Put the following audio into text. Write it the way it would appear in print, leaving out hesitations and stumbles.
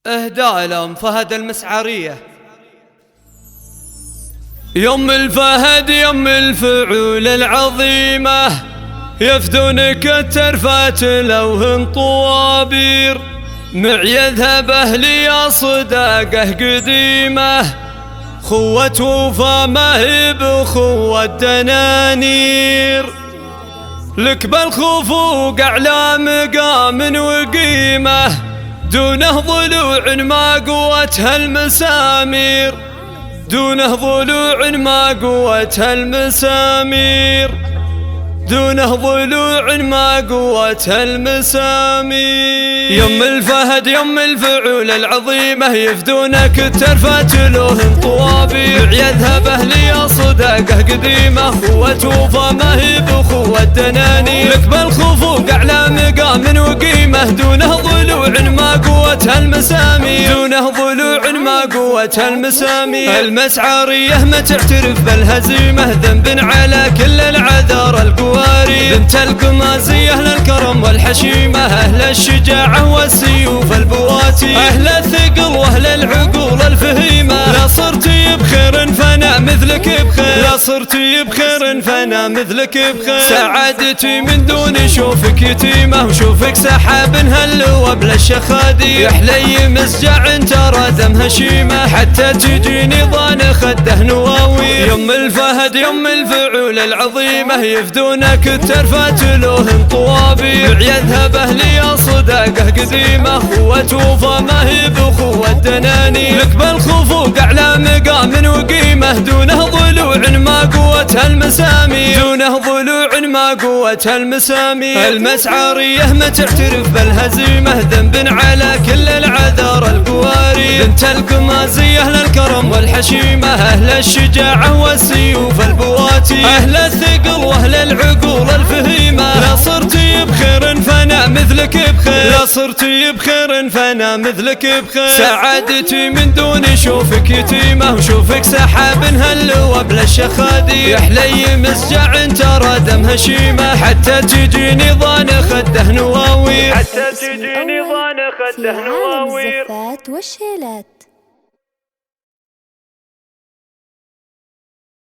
إهداء لأم فهد المسعرية. يم الفهد يم الفعول العظيمة، يفدونك الترفات لوهن طوابير، معي يذهب أهلي يا صداقه قديمة، خوة وفا ما هي بخوة دنانير، لك بالخفوق أعلى مقام وقيمة، دونه ضلوع ما قوتها المسامير، دونه ضلوع ما قوتها المسامير، دونه ضلوع ما قوتها المسامير. يم الفهد يم الفعول العظيمة، يفدونك الترفات لوهن طوابير، يذهب أهلي يا صداقه قديمة، خوة وفا ما هي بخوة دنانير، لك بالخفوق أعلى مقام وقيمة، دونه ضلوع ما قوتها المسامير، دونه ضلوع ما قوتها المسامير. المسعرية ما تعترف بالهزيمة، ذنب على كل العذار القواري، بنت القمازية أهل الكرم والحشيمة، أهل الشجاعة والسيوف البواتي، أهل الثقل وأهل العقول الفهيمة، لا صرتي بخير فانا مثلك بخير، لا صرتي بخير فانا مثلك بخير، سعادتي من دون شوفك يتيمة، وشوفك سحاب هاللوى بلا الشخادي، يحلي مسجع ترى دم هشيمة، حتى تجيني ضان خده نواوي. يم الفهد يم الفعول العظيمة، يفدونك الترفات لوهن طوابير، يذهب أهلي يا صداقه قديمة، خوة وفا ما هي بخوة دنانير، لك بالخفوق أعلى مقام وقيمة، دونه ضلوع ما قوتها المسامير، دونه ضلوع ما قوتها المسامير. المسعرية ما تعترف بالهزيمة، ذنب على كل العذار القواري، بنت القمازية أهل الكرم والحشيمة، أهل الشجاعة والسيوف البواتي، أهل الثقل وأهل العقول الفهيمة، لا صرتي بخير فانا مثلك بخير، لا صرتي بخير فانا مثلك بخير، سعادتي من دون شوفك يتيمة، وشوفك سحاب هاللوى بلا الشخادي، يحلي مسجع ترى دم هشيمة، حتى تجيني ضان خده نواوير، حتى تجيني ضان خده نواوير. في عالم الزفات والشيلات.